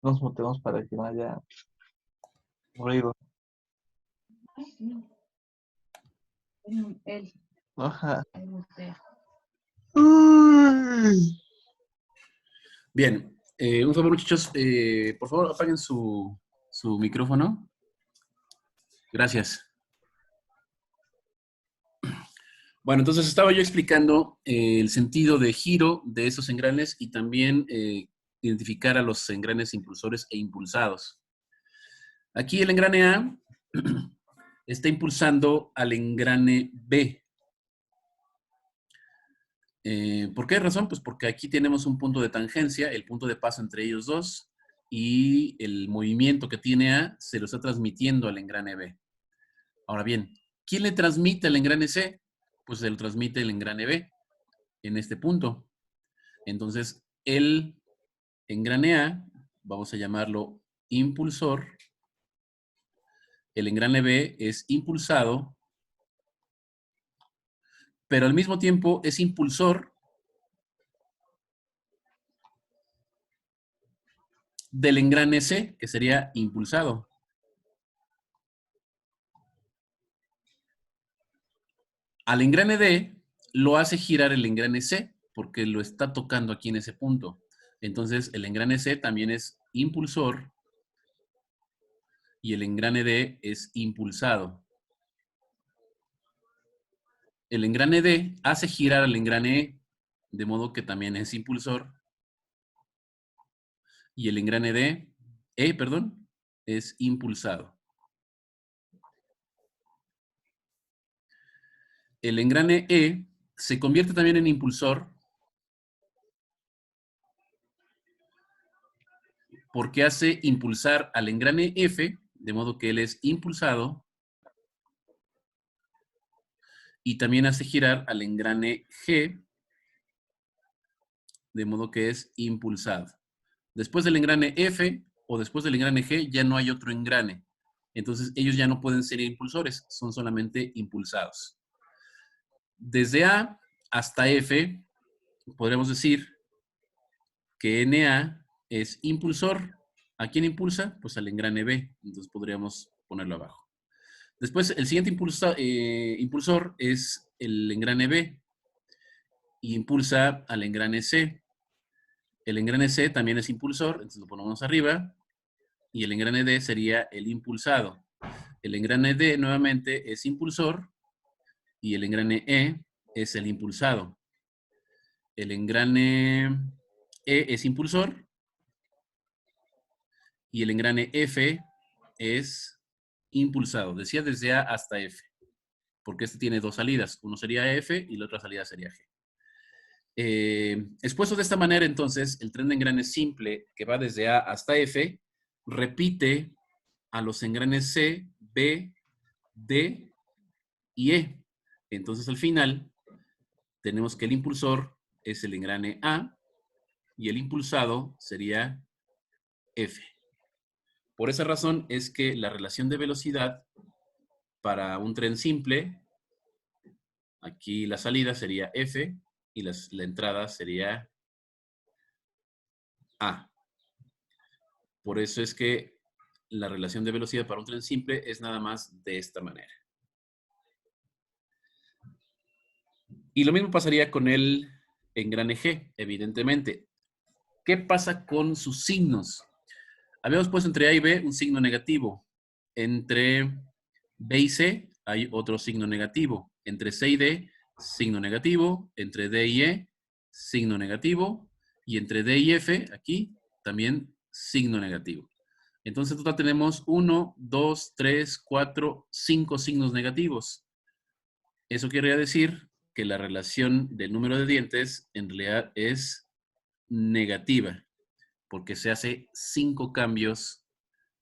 nos mutemos para que no haya ruido. Él Ajá. mutea. Bien, un favor, muchachos, por favor apaguen su micrófono. Gracias. Bueno, entonces estaba yo explicando el sentido de giro de esos engranes y también identificar a los engranes impulsores e impulsados. Aquí el engrane A está impulsando al engrane B. ¿Por qué razón? Pues porque aquí tenemos un punto de tangencia, el punto de paso entre ellos dos, y el movimiento que tiene A se lo está transmitiendo al engrane B. Ahora bien, ¿quién le transmite al engrane C? Pues se lo transmite el engrane B en este punto. Entonces, el engrane A, vamos a llamarlo impulsor, el engrane B es impulsado, pero al mismo tiempo es impulsor del engrane C, que sería impulsado. Al engrane D lo hace girar el engrane C, porque lo está tocando aquí en ese punto. Entonces, el engrane C también es impulsor y el engrane D es impulsado. El engrane D hace girar al engrane E, de modo que también es impulsor. Y el engrane E, es impulsado. El engrane E se convierte también en impulsor porque hace impulsar al engrane F, de modo que él es impulsado, y también hace girar al engrane G, de modo que es impulsado. Después del engrane F o después del engrane G ya no hay otro engrane. Entonces ellos ya no pueden ser impulsores, son solamente impulsados. Desde A hasta F podríamos decir que NA es impulsor. ¿A quién impulsa? Pues al engrane B. Entonces podríamos ponerlo abajo. Después, el siguiente impulsor es el engrane B y impulsa al engrane C. El engrane C también es impulsor, entonces lo ponemos arriba. Y el engrane D sería el impulsado. El engrane D nuevamente es impulsor y el engrane E es el impulsado. El engrane E es impulsor y el engrane F es impulsado. Decía desde A hasta F, porque este tiene dos salidas. Uno sería F y la otra salida sería G. Expuesto de esta manera, entonces, el tren de engranes simple que va desde A hasta F repite a los engranes C, B, D y E. Entonces, al final, tenemos que el impulsor es el engrane A y el impulsado sería F. Por esa razón es que la relación de velocidad para un tren simple, aquí la salida sería F y la entrada sería A. Por eso es que la relación de velocidad para un tren simple es nada más de esta manera. Y lo mismo pasaría con el engrane G, evidentemente. ¿Qué pasa con sus signos? Habíamos puesto entre A y B un signo negativo. Entre B y C hay otro signo negativo. Entre C y D, signo negativo. Entre D y E, signo negativo. Y entre D y F, aquí, también signo negativo. Entonces, en total tenemos 1, 2, 3, 4, 5 signos negativos. Eso quiere decir que la relación del número de dientes en realidad es negativa, porque se hace 5 cambios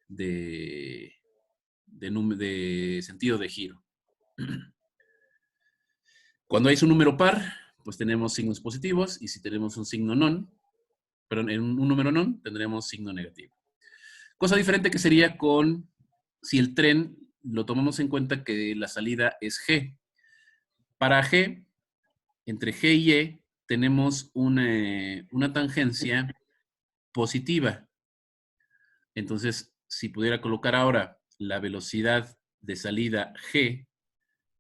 de sentido de giro. Cuando hay un número par, pues tenemos signos positivos, y si tenemos un signo non, perdón, en un número non, tendremos signo negativo. Cosa diferente que sería con si el tren lo tomamos en cuenta que la salida es G. Para G, entre G y E, tenemos una tangencia positiva. Entonces, si pudiera colocar ahora la velocidad de salida G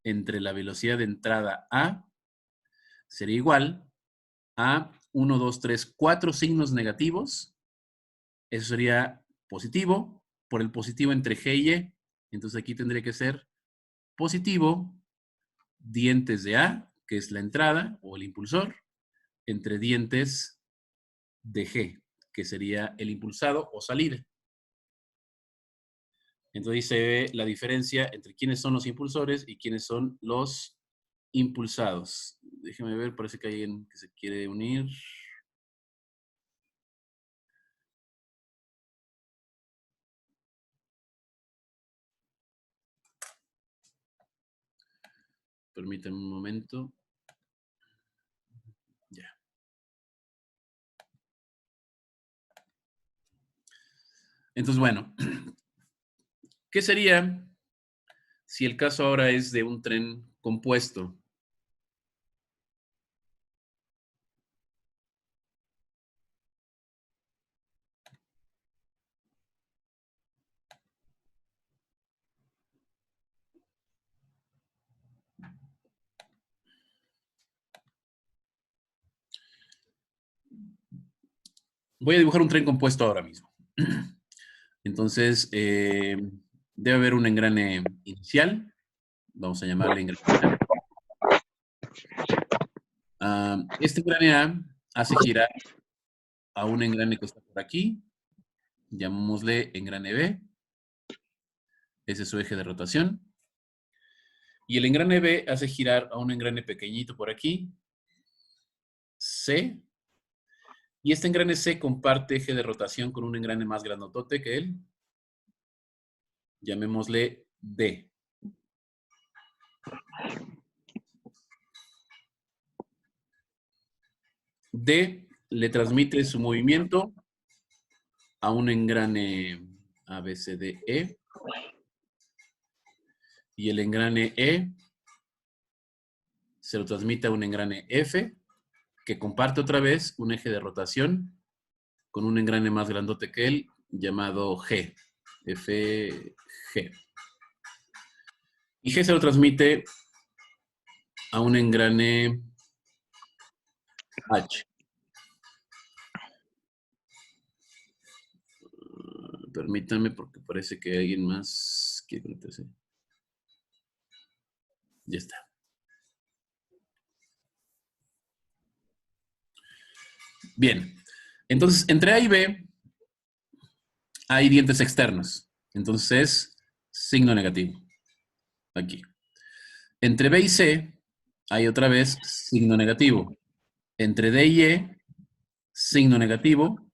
entre la velocidad de entrada A, sería igual a 1, 2, 3, 4 signos negativos. Eso sería positivo por el positivo entre G y E. Entonces aquí tendría que ser positivo dientes de A, que es la entrada o el impulsor, entre dientes de G, que sería el impulsado o salida. Entonces se ve la diferencia entre quiénes son los impulsores y quiénes son los impulsados. Déjeme ver, parece que hay alguien que se quiere unir. Permítanme un momento. Ya. Entonces, bueno, ¿qué sería si el caso ahora es de un tren compuesto? Voy a dibujar un tren compuesto ahora mismo. Entonces, debe haber un engrane inicial. Vamos a llamarle engrane A. Este engrane A hace girar a un engrane que está por aquí. Llamémosle engrane B. Ese es su eje de rotación. Y el engrane B hace girar a un engrane pequeñito por aquí, C. Y este engrane C comparte eje de rotación con un engrane más grandotote que él. Llamémosle D. D le transmite su movimiento a un engrane A, B, C, D, E. Y el engrane E se lo transmite a un engrane F, que comparte otra vez un eje de rotación con un engrane más grandote que él, llamado G. F, G. Y G se lo transmite a un engrane H. Permítanme porque parece que alguien más quiere conectarse. Ya está. Bien. Entonces, entre A y B hay dientes externos. Entonces, signo negativo. Aquí. Entre B y C hay otra vez signo negativo. Entre D y E, signo negativo.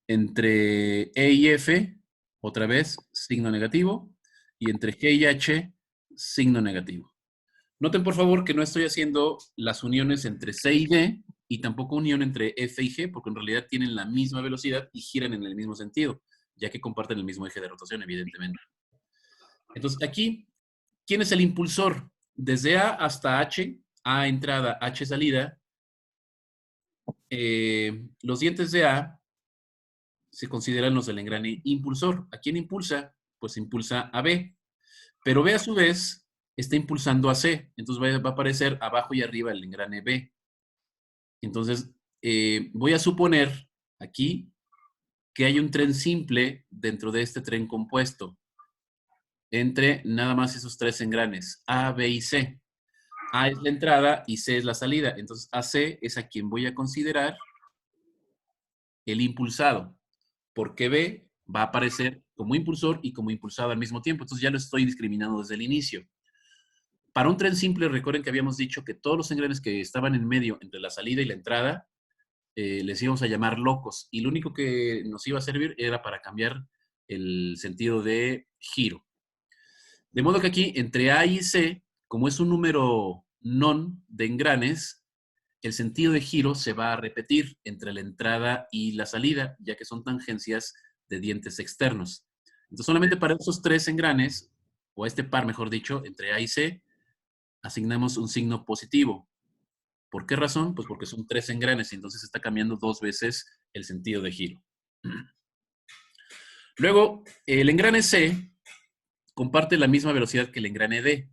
Entre E y F, otra vez, signo negativo. Y entre G y H, signo negativo. Noten, por favor, que no estoy haciendo las uniones entre C y D y tampoco unión entre F y G, porque en realidad tienen la misma velocidad y giran en el mismo sentido, ya que comparten el mismo eje de rotación, evidentemente. Entonces, aquí, ¿quién es el impulsor? Desde A hasta H, A entrada, H salida, los dientes de A se consideran los del engrane impulsor. ¿A quién impulsa? Pues impulsa a B. Pero B a su vez está impulsando a C. Entonces va a aparecer abajo y arriba el engrane B. Entonces voy a suponer aquí que hay un tren simple dentro de este tren compuesto entre nada más esos tres engranes, A, B y C. A es la entrada y C es la salida. Entonces AC es a quien voy a considerar el impulsado, porque B va a aparecer como impulsor y como impulsado al mismo tiempo. Entonces ya lo estoy discriminando desde el inicio. Para un tren simple, recuerden que habíamos dicho que todos los engranes que estaban en medio entre la salida y la entrada, les íbamos a llamar locos. Y lo único que nos iba a servir era para cambiar el sentido de giro. De modo que aquí, entre A y C, como es un número non de engranes, el sentido de giro se va a repetir entre la entrada y la salida, ya que son tangencias de dientes externos. Entonces, solamente para esos tres engranes, o este par, mejor dicho, entre A y C, asignamos un signo positivo. ¿Por qué razón? Pues porque son tres engranes y entonces está cambiando dos veces el sentido de giro. Luego, el engrane C comparte la misma velocidad que el engrane D.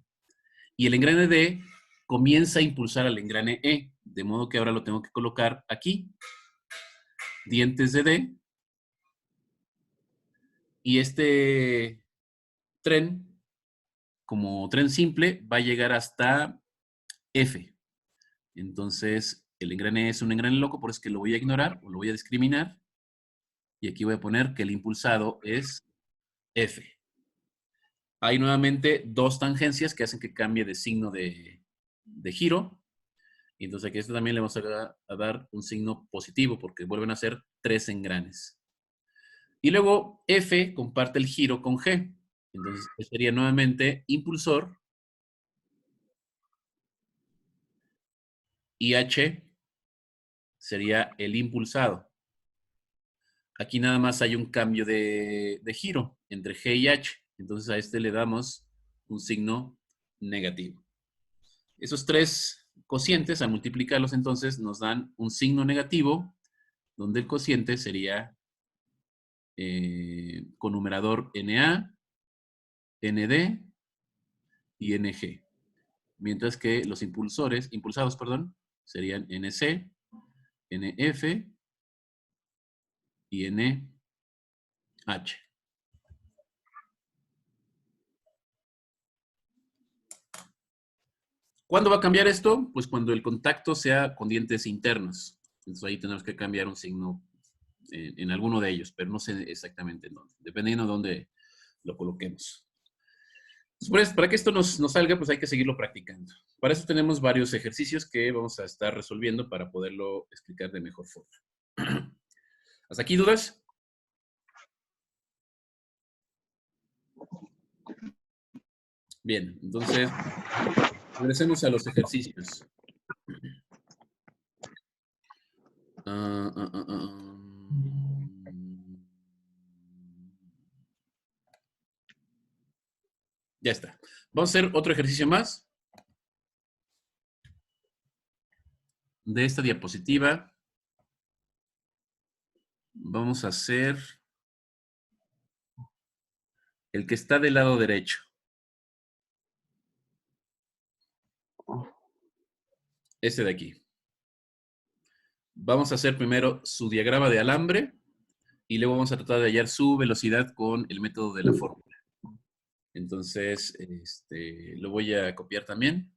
Y el engrane D comienza a impulsar al engrane E. De modo que ahora lo tengo que colocar aquí. Dientes de D. Y este tren, como tren simple, va a llegar hasta F. Entonces, el engrane es un engrane loco, por eso es que lo voy a ignorar o lo voy a discriminar. Y aquí voy a poner que el impulsado es F. Hay nuevamente dos tangencias que hacen que cambie de signo de giro. Y entonces aquí a esto también le vamos a dar un signo positivo porque vuelven a ser 3 engranes. Y luego F comparte el giro con G. Entonces sería nuevamente impulsor y H sería el impulsado. Aquí nada más hay un cambio de giro entre G y H. Entonces a este le damos un signo negativo. Esos tres cocientes, al multiplicarlos entonces, nos dan un signo negativo, donde el cociente sería con numerador NA, ND y NG. Mientras que los impulsados, serían NC, NF y NH. ¿Cuándo va a cambiar esto? Pues cuando el contacto sea con dientes internos. Entonces ahí tenemos que cambiar un signo en alguno de ellos, pero no sé exactamente en dónde, dependiendo de dónde lo coloquemos. Entonces, para que esto nos salga, pues hay que seguirlo practicando. Para eso tenemos varios ejercicios que vamos a estar resolviendo para poderlo explicar de mejor forma. ¿Hasta aquí dudas? Bien, entonces regresemos a los ejercicios. Ya está. Vamos a hacer otro ejercicio más de esta diapositiva. Vamos a hacer el que está del lado derecho. Este de aquí. Vamos a hacer primero su diagrama de alambre y luego vamos a tratar de hallar su velocidad con el método de la fórmula. Entonces, lo voy a copiar también.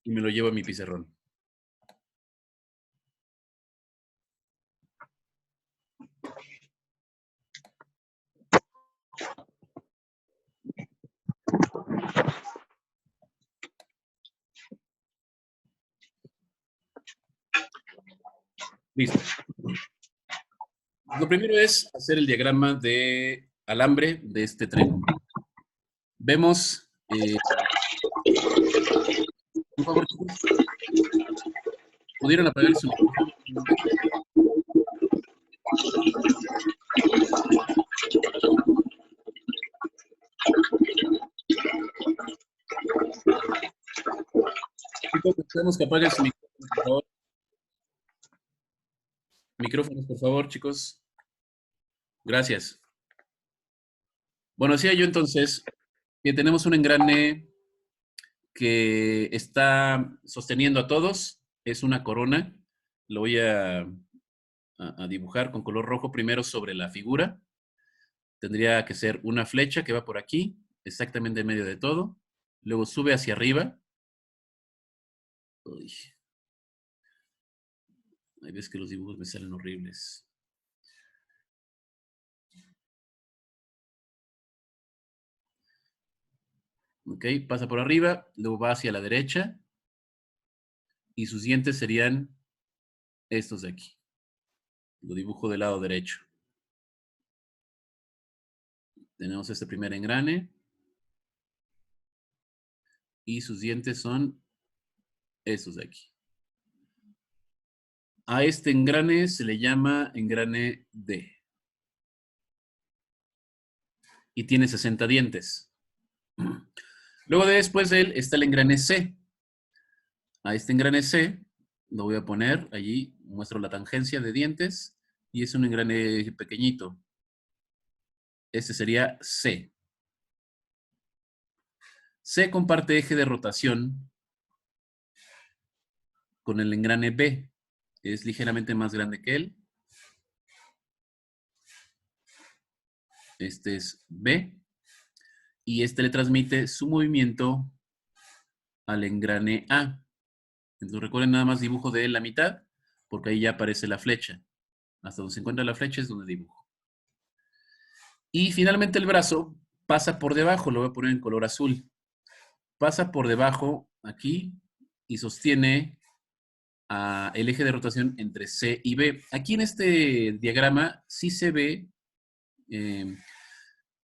Y me lo llevo a mi pizarrón. Listo. Lo primero es hacer el diagrama de alambre de este tren. Vemos, por favor, chicos, ¿pudieron apagar su micrófono? Chicos, necesitamos que apaguen su micrófono, por favor. Micrófonos, por favor, chicos. Gracias. Bueno, decía yo entonces que tenemos un engrane que está sosteniendo a todos. Es una corona. Lo voy a dibujar con color rojo primero sobre la figura. Tendría que ser una flecha que va por aquí, exactamente en medio de todo. Luego sube hacia arriba. Uy. Hay veces que los dibujos me salen horribles. Ok, pasa por arriba, luego va hacia la derecha. Y sus dientes serían estos de aquí. Lo dibujo del lado derecho. Tenemos este primer engrane. Y sus dientes son estos de aquí. A este engrane se le llama engrane D. Y tiene 60 dientes. Luego después de él está el engrane C. A este engrane C lo voy a poner allí, muestro la tangencia de dientes y es un engrane pequeñito. Este sería C. C comparte eje de rotación con el engrane B. Es ligeramente más grande que él. Este es B. Y este le transmite su movimiento al engrane A. Entonces recuerden, nada más dibujo de la mitad, porque ahí ya aparece la flecha. Hasta donde se encuentra la flecha es donde dibujo. Y finalmente el brazo pasa por debajo, lo voy a poner en color azul. Pasa por debajo aquí y sostiene el eje de rotación entre C y B. Aquí en este diagrama sí se ve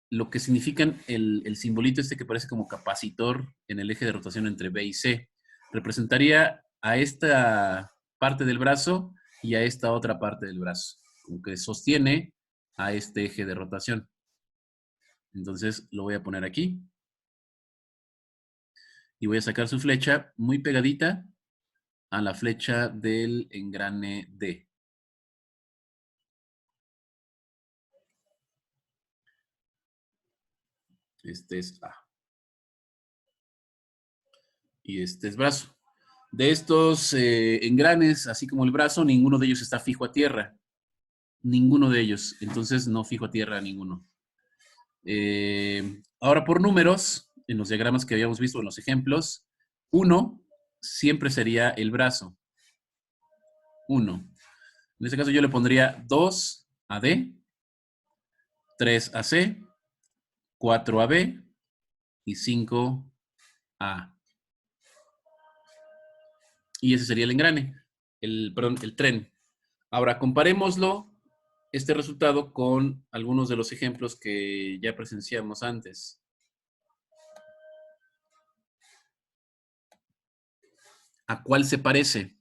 lo que significan el simbolito este que parece como capacitor en el eje de rotación entre B y C. Representaría a esta parte del brazo y a esta otra parte del brazo, como que sostiene a este eje de rotación. Entonces lo voy a poner aquí y voy a sacar su flecha muy pegadita a la flecha del engrane D. Este es A. Y este es brazo. De estos engranes, así como el brazo, ninguno de ellos está fijo a tierra. Ninguno de ellos. Entonces no fijo a tierra a ninguno. Ahora por números, en los diagramas que habíamos visto, en los ejemplos, 1 siempre sería el brazo. 1. En este caso yo le pondría 2 a D, 3 a C, 4 a B y 5 a. Y ese sería el engrane, perdón, el tren. Ahora comparémoslo, este resultado, con algunos de los ejemplos que ya presenciamos antes. ¿A cuál se parece?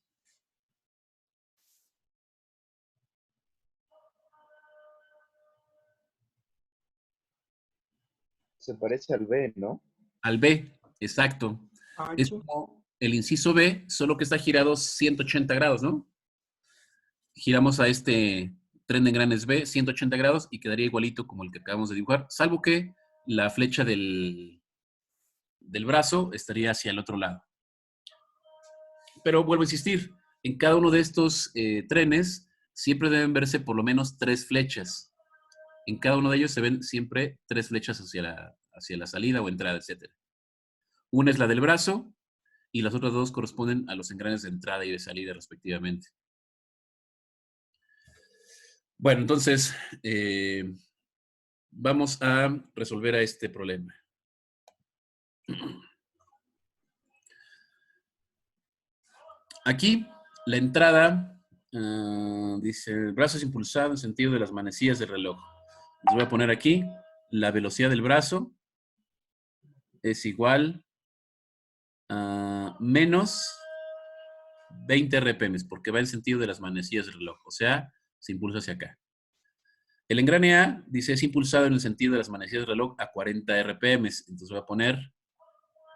Se parece al B, ¿no? Al B, exacto. Es como el inciso B, solo que está girado 180 grados, ¿no? Giramos a este tren de engranes B 180 grados y quedaría igualito como el que acabamos de dibujar, salvo que la flecha del brazo estaría hacia el otro lado. Pero vuelvo a insistir, en cada uno de estos trenes siempre deben verse por lo menos 3 flechas. En cada uno de ellos se ven siempre 3 flechas hacia la salida o entrada, etc. Una es la del brazo y las otras 2 corresponden a los engranes de entrada y de salida respectivamente. Bueno, entonces vamos a resolver a este problema. Aquí la entrada dice, el brazo es impulsado en sentido de las manecillas del reloj. Les voy a poner aquí la velocidad del brazo es igual a menos 20 RPM, porque va en sentido de las manecillas del reloj, o sea, se impulsa hacia acá. El engrane A dice es impulsado en el sentido de las manecillas del reloj a 40 RPM, entonces voy a poner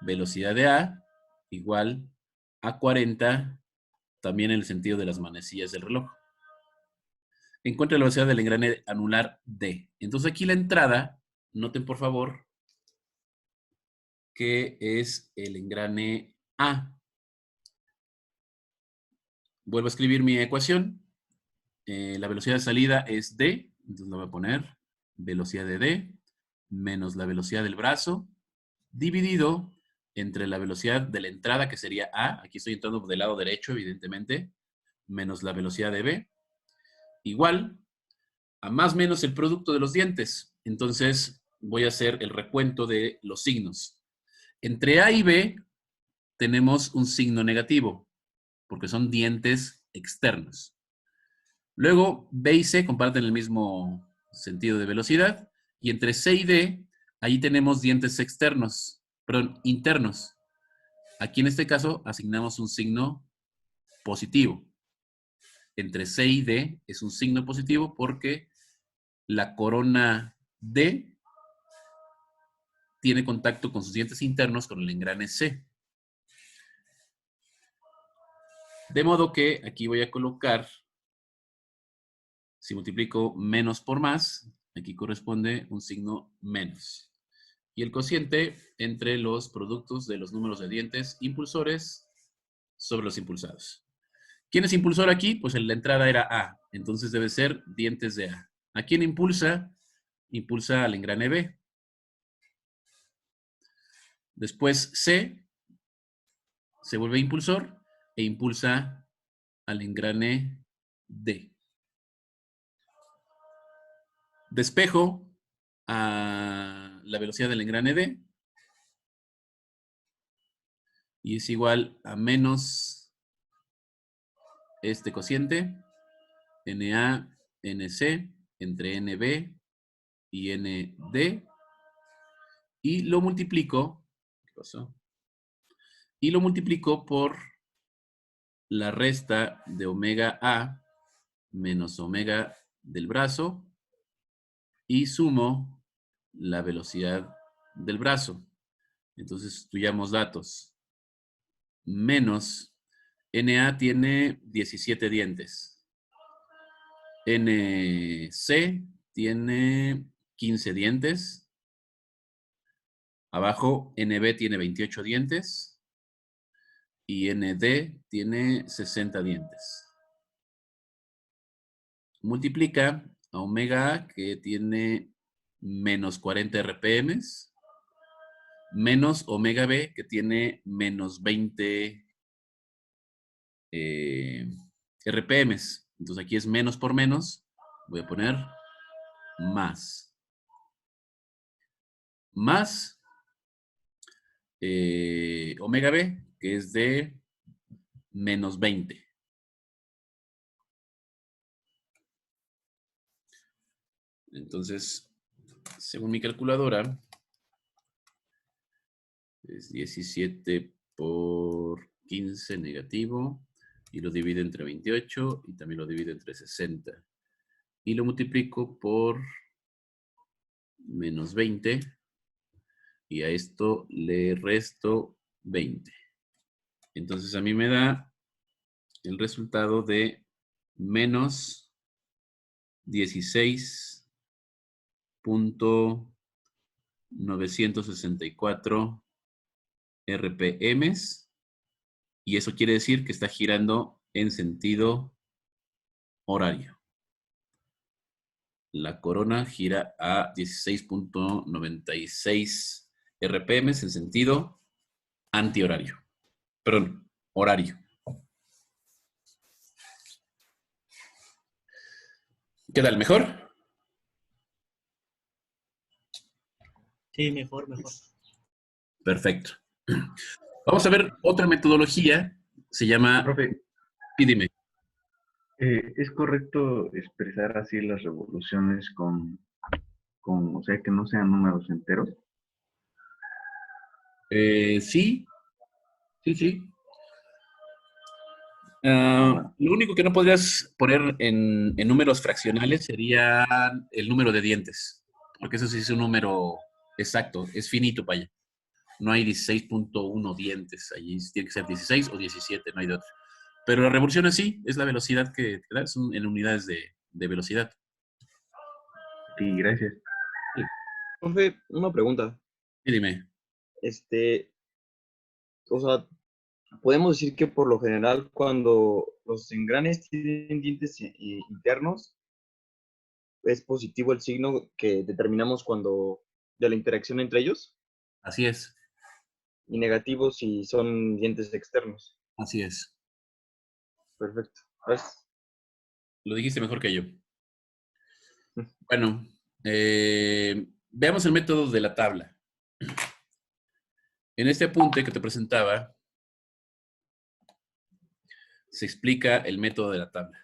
velocidad de A igual a 40, también en el sentido de las manecillas del reloj. Encuentra la velocidad del engrane anular D. Entonces aquí la entrada, noten por favor, que es el engrane A. Vuelvo a escribir mi ecuación. La velocidad de salida es D, entonces le voy a poner velocidad de D menos la velocidad del brazo, dividido entre la velocidad de la entrada, que sería A, aquí estoy entrando del lado derecho, evidentemente, menos la velocidad de B, igual a más menos el producto de los dientes. Entonces voy a hacer el recuento de los signos. Entre A y B tenemos un signo negativo, porque son dientes externos. Luego, B y C comparten el mismo sentido de velocidad, y entre C y D, ahí tenemos dientes externos, perdón, internos. Aquí en este caso asignamos un signo positivo. Entre C y D es un signo positivo porque la corona D tiene contacto con sus dientes internos con el engrane C. De modo que aquí voy a colocar, si multiplico menos por más, aquí corresponde un signo menos. Y el cociente entre los productos de los números de dientes impulsores sobre los impulsados. ¿Quién es impulsor aquí? Pues la entrada era A, entonces debe ser dientes de A. ¿A quién impulsa? Impulsa al engrane B. Después C se vuelve impulsor e impulsa al engrane D. Despejo a la velocidad del engrane D y es igual a menos este cociente, NA, NC, entre NB y ND, y lo multiplico, ¿qué pasó? Y lo multiplico por la resta de omega A menos omega del brazo y sumo la velocidad del brazo. Entonces estudiamos datos. Menos NA tiene 17 dientes. NC tiene 15 dientes. Abajo NB tiene 28 dientes. Y ND tiene 60 dientes. Multiplica a omega A, que tiene menos 40 RPMs, menos omega B, que tiene menos 20 RPMs. Entonces aquí es menos por menos. Voy a poner más. Más omega B, que es de menos 20. Entonces, según mi calculadora, es 17 por 15 negativo, y lo divido entre 28, y también lo divido entre 60. Y lo multiplico por menos 20, y a esto le resto 20. Entonces a mí me da el resultado de menos 16.964 RPMs, y eso quiere decir que está girando en sentido horario. La corona gira a 16.96 RPMs en sentido antihorario. Perdón, horario. ¿Qué tal? ¿Mejor? Sí, mejor. Perfecto. Vamos a ver otra metodología. Se llama... Profe, Pídeme. ¿es correcto expresar así las revoluciones o sea, que no sean números enteros? Sí. Lo único que no podrías poner en números fraccionales sería el número de dientes, porque eso sí es un número exacto, es finito para allá. No hay 16.1 dientes allí, tiene que ser 16 o 17, no hay de otro. Pero las revoluciones sí, es la velocidad que te da, son en unidades de velocidad. Sí, gracias. Profe, una pregunta. Y dime. O sea, podemos decir que por lo general cuando los engranes tienen dientes internos, es positivo el signo que determinamos de la interacción entre ellos, Así es, y negativo si son dientes externos. así es. Perfecto. Gracias. Lo dijiste mejor que yo. Bueno, veamos el método de la tabla. En este apunte que te presentaba, se explica el método de la tabla.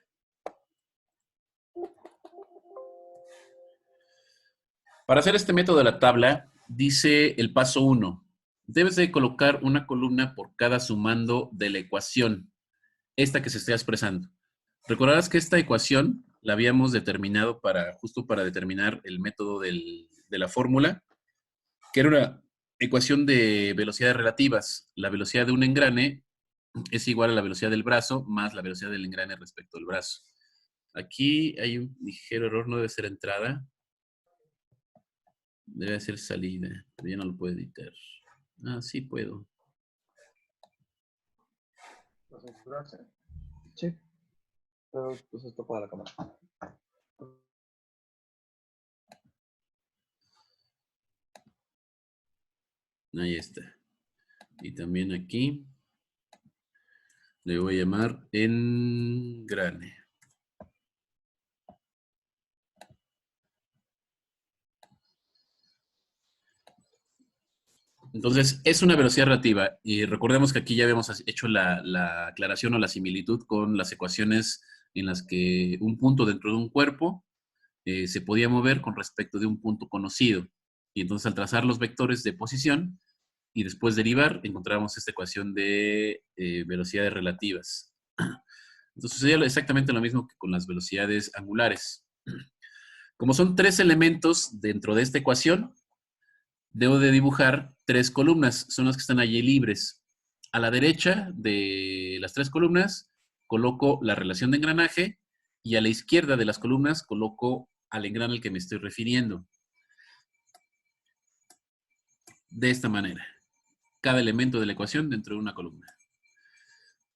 Para hacer este método de la tabla, dice el paso 1. Debes de colocar una columna por cada sumando de la ecuación, esta que se está expresando. Recordarás que esta ecuación la habíamos determinado justo para determinar el método de la fórmula, que era ecuación de velocidades relativas. La velocidad de un engrane es igual a la velocidad del brazo más la velocidad del engrane respecto al brazo. Aquí hay un ligero error, no debe ser entrada. Debe ser salida, pero ya no lo puedo editar. Ah, sí puedo. Sí. Pero pues esto para la cámara. Ahí está. Y también aquí le voy a llamar engrane. Entonces, es una velocidad relativa. Y recordemos que aquí ya habíamos hecho la aclaración o la similitud con las ecuaciones en las que un punto dentro de un cuerpo se podía mover con respecto de un punto conocido. Y entonces, al trazar los vectores de posición y después derivar, encontramos esta ecuación de velocidades relativas. Entonces, sucedía exactamente lo mismo que con las velocidades angulares. Como son tres elementos dentro de esta ecuación, debo de dibujar tres columnas, son las que están allí libres. A la derecha de las tres columnas coloco la relación de engranaje y a la izquierda de las columnas coloco al engrane al que me estoy refiriendo. De esta manera. Cada elemento de la ecuación dentro de una columna.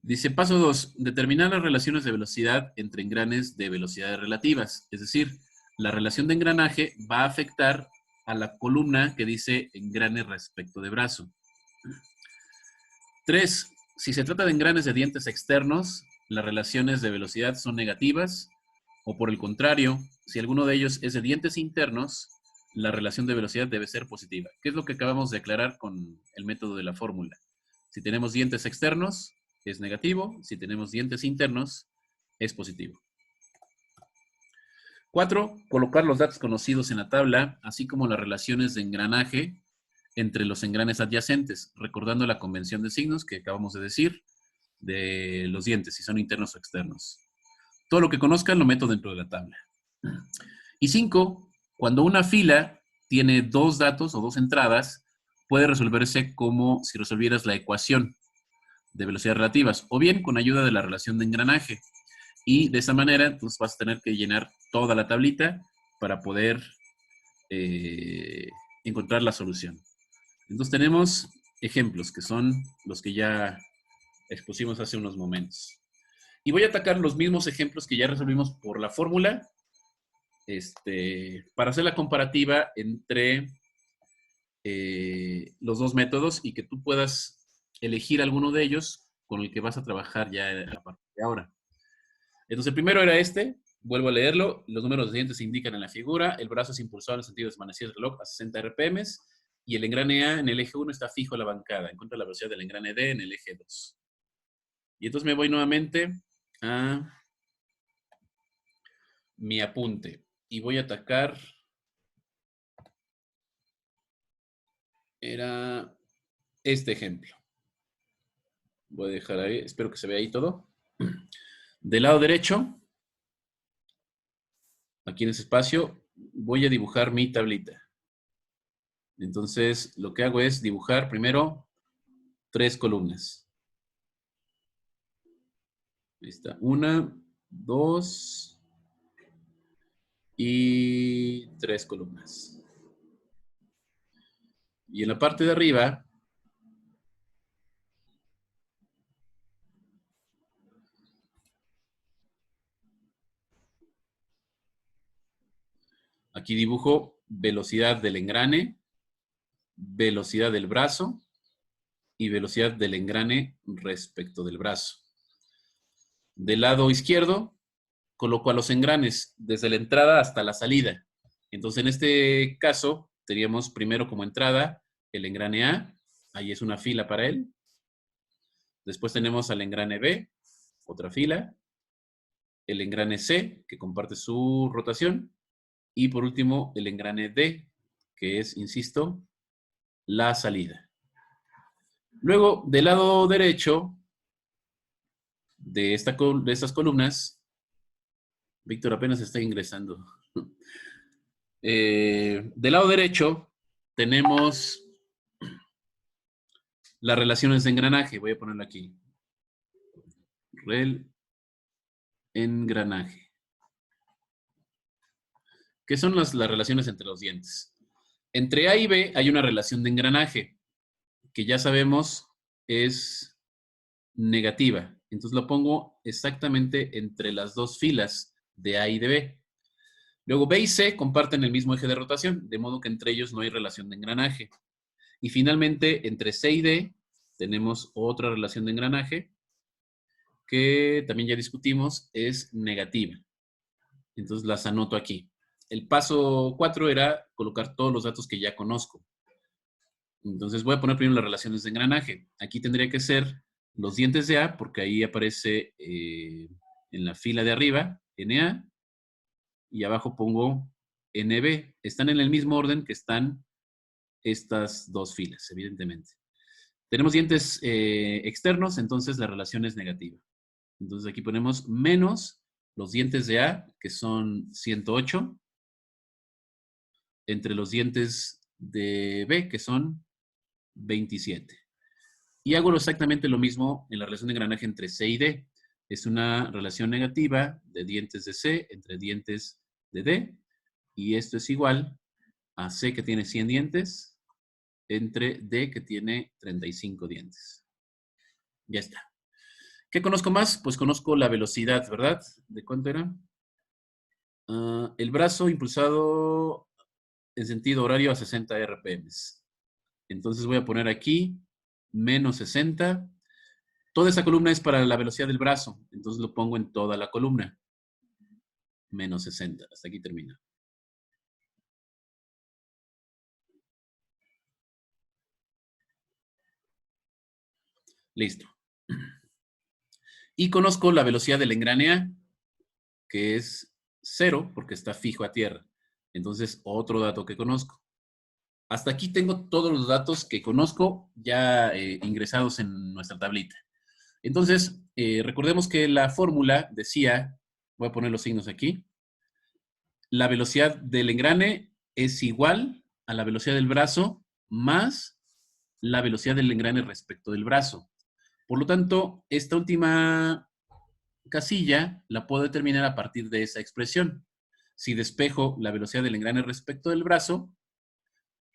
Dice, paso 2, determinar las relaciones de velocidad entre engranes de velocidades relativas. Es decir, la relación de engranaje va a afectar a la columna que dice engrane respecto de brazo. 3. Si se trata de engranes de dientes externos, las relaciones de velocidad son negativas, o por el contrario, si alguno de ellos es de dientes internos, la relación de velocidad debe ser positiva. ¿Qué es lo que acabamos de aclarar con el método de la fórmula? Si tenemos dientes externos, es negativo. Si tenemos dientes internos, es positivo. 4. Colocar los datos conocidos en la tabla, así como las relaciones de engranaje entre los engranes adyacentes, recordando la convención de signos que acabamos de decir de los dientes, si son internos o externos. Todo lo que conozcan lo meto dentro de la tabla. Y 5. Cuando una fila tiene dos datos o dos entradas, puede resolverse como si resolvieras la ecuación de velocidades relativas, o bien con ayuda de la relación de engranaje. Y de esa manera, entonces vas a tener que llenar toda la tablita para poder encontrar la solución. Entonces tenemos ejemplos, que son los que ya expusimos hace unos momentos. Y voy a atacar los mismos ejemplos que ya resolvimos por la fórmula, para hacer la comparativa entre los dos métodos y que tú puedas elegir alguno de ellos con el que vas a trabajar ya a partir de ahora. Entonces, el primero era este. Vuelvo a leerlo. Los números de dientes se indican en la figura. El brazo es impulsado en el sentido de desvanecido del reloj a 60 RPM. Y el engrane A en el eje 1 está fijo a la bancada. Encuentra la velocidad del engrane D en el eje 2. Y entonces me voy nuevamente a mi apunte. Y voy a atacar. Era este ejemplo. Voy a dejar ahí. Espero que se vea ahí todo. Del lado derecho, aquí en ese espacio, voy a dibujar mi tablita. Entonces, lo que hago es dibujar primero 3 columnas. Ahí está. 1, 2 y 3 columnas. Y en la parte de arriba, aquí dibujo velocidad del engrane, velocidad del brazo y velocidad del engrane respecto del brazo. Del lado izquierdo, coloco a los engranes desde la entrada hasta la salida. Entonces, en este caso, teníamos primero como entrada el engrane A. Ahí es una fila para él. Después tenemos al engrane B, otra fila. El engrane C, que comparte su rotación. Y por último, el engrane D, que es, insisto, la salida. Luego, del lado derecho de estas columnas, Víctor apenas está ingresando. Del lado derecho tenemos las relaciones de engranaje. Voy a ponerlo aquí. Engranaje. ¿Qué son las relaciones entre los dientes? Entre A y B hay una relación de engranaje, que ya sabemos es negativa. Entonces lo pongo exactamente entre las dos filas de A y de B. Luego B y C comparten el mismo eje de rotación, de modo que entre ellos no hay relación de engranaje. Y finalmente, entre C y D tenemos otra relación de engranaje que también ya discutimos, es negativa. Entonces las anoto aquí. El paso 4 era colocar todos los datos que ya conozco. Entonces voy a poner primero las relaciones de engranaje. Aquí tendría que ser los dientes de A, porque ahí aparece en la fila de arriba, NA, y abajo pongo NB. Están en el mismo orden que están estas dos filas, evidentemente. Tenemos dientes externos, entonces la relación es negativa. Entonces aquí ponemos menos los dientes de A, que son 108, entre los dientes de B, que son 27. Y hago exactamente lo mismo en la relación de engranaje entre C y D. Es una relación negativa de dientes de C entre dientes de D. Y esto es igual a C, que tiene 100 dientes, entre D, que tiene 35 dientes. Ya está. ¿Qué conozco más? Pues conozco la velocidad, ¿verdad? ¿De cuánto era? El brazo impulsado en sentido horario a 60 RPM. Entonces voy a poner aquí menos 60. Toda esa columna es para la velocidad del brazo. Entonces lo pongo en toda la columna. Menos 60. Hasta aquí termina. Listo. Y conozco la velocidad del engrane A, que es 0, porque está fijo a tierra. Entonces, otro dato que conozco. Hasta aquí tengo todos los datos que conozco ya ingresados en nuestra tablita. Entonces, recordemos que la fórmula decía, voy a poner los signos aquí, la velocidad del engrane es igual a la velocidad del brazo más la velocidad del engrane respecto del brazo. Por lo tanto, esta última casilla la puedo determinar a partir de esa expresión. Si despejo la velocidad del engrane respecto del brazo,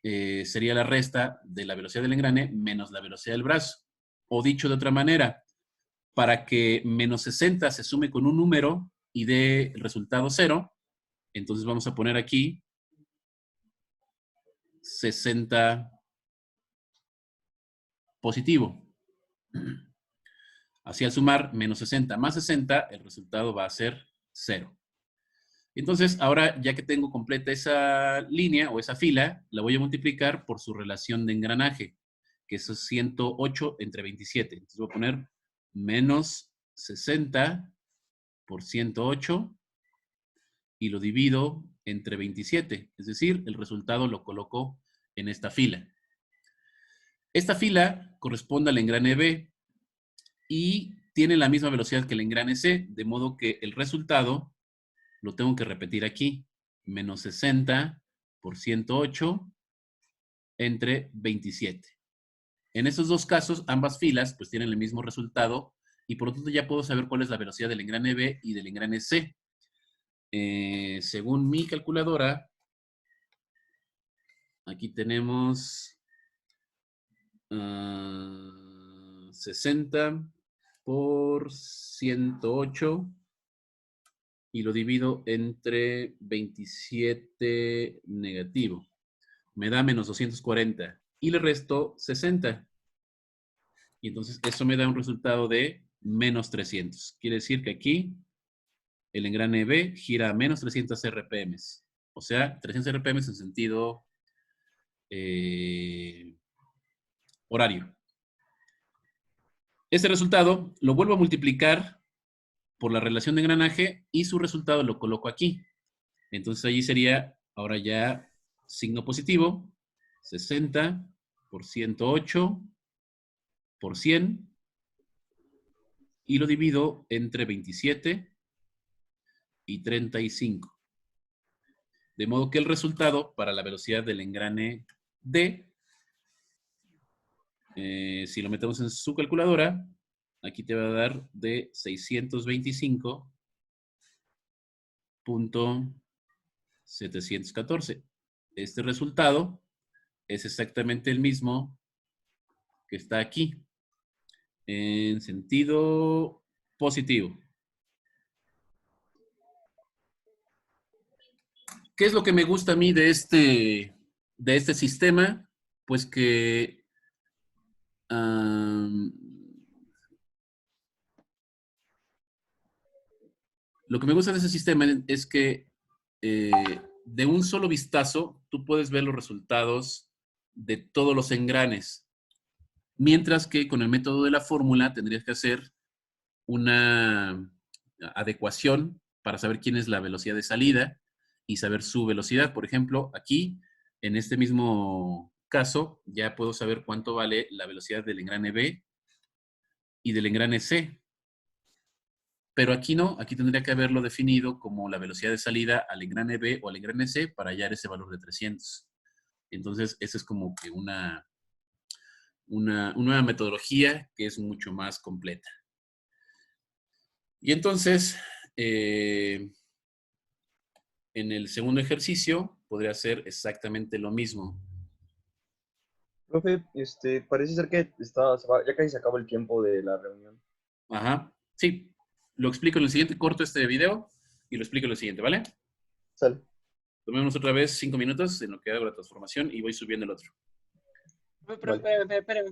sería la resta de la velocidad del engrane menos la velocidad del brazo. O dicho de otra manera, para que menos 60 se sume con un número y dé el resultado 0, entonces vamos a poner aquí 60 positivo. Así al sumar menos 60 más 60, el resultado va a ser 0. Entonces, ahora ya que tengo completa esa línea o esa fila, la voy a multiplicar por su relación de engranaje, que es 108 entre 27. Entonces voy a poner menos 60 por 108 y lo divido entre 27. Es decir, el resultado lo coloco en esta fila. Esta fila corresponde al engrane B y tiene la misma velocidad que el engrane C, de modo que el resultado lo tengo que repetir aquí. Menos 60 por 108 entre 27. En estos dos casos, ambas filas pues tienen el mismo resultado y por lo tanto ya puedo saber cuál es la velocidad del engrane B y del engrane C. Según mi calculadora, aquí tenemos 60 por 108 y lo divido entre 27 negativo. Me da menos 240 y le resto 60. Y entonces eso me da un resultado de menos 300. Quiere decir que aquí el engrane B gira a menos 300 RPM. O sea, 300 RPM en sentido horario. Este resultado lo vuelvo a multiplicar por la relación de engranaje y su resultado lo coloco aquí. Entonces allí sería ahora ya signo positivo, 60 por 108 por 100 y lo divido entre 27 y 35. De modo que el resultado para la velocidad del engrane D Si lo metemos en su calculadora, aquí te va a dar de 625.714. Este resultado es exactamente el mismo que está aquí, en sentido positivo. ¿Qué es lo que me gusta a mí de este sistema? Pues que lo que me gusta de ese sistema es que de un solo vistazo tú puedes ver los resultados de todos los engranes. Mientras que con el método de la fórmula tendrías que hacer una adecuación para saber quién es la velocidad de salida y saber su velocidad. Por ejemplo, aquí, en este mismo caso, ya puedo saber cuánto vale la velocidad del engrane B y del engrane C. Pero aquí no, aquí tendría que haberlo definido como la velocidad de salida al engrane B o al engrane C para hallar ese valor de 300. Entonces, esa es como que una nueva metodología que es mucho más completa. Y entonces, en el segundo ejercicio podría ser exactamente lo mismo. Profe, parece ser que ya casi se acaba el tiempo de la reunión. Ajá, sí. Lo explico en el siguiente, corto este video y lo explico en el siguiente, ¿vale? Sale. Tomemos otra vez 5 minutos en lo que hago la transformación y voy subiendo el otro. Espera.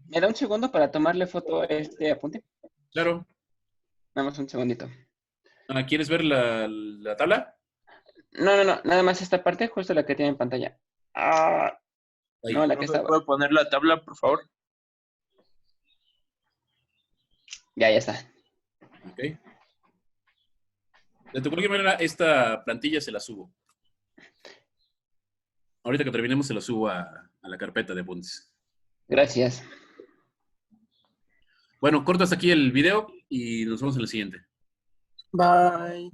¿Me da un segundo para tomarle foto a este apunte? Claro. Nada más un segundito. ¿Quieres ver la tabla? No. Nada más esta parte, justo la que tiene en pantalla. Ahí. No, la que estaba. ¿Puedo poner la tabla, por favor? Ya está. Ok. De cualquier manera, esta plantilla se la subo. Ahorita que terminemos se la subo a la carpeta de apuntes. Gracias. Bueno, cortas aquí el video y nos vemos en el siguiente. Bye.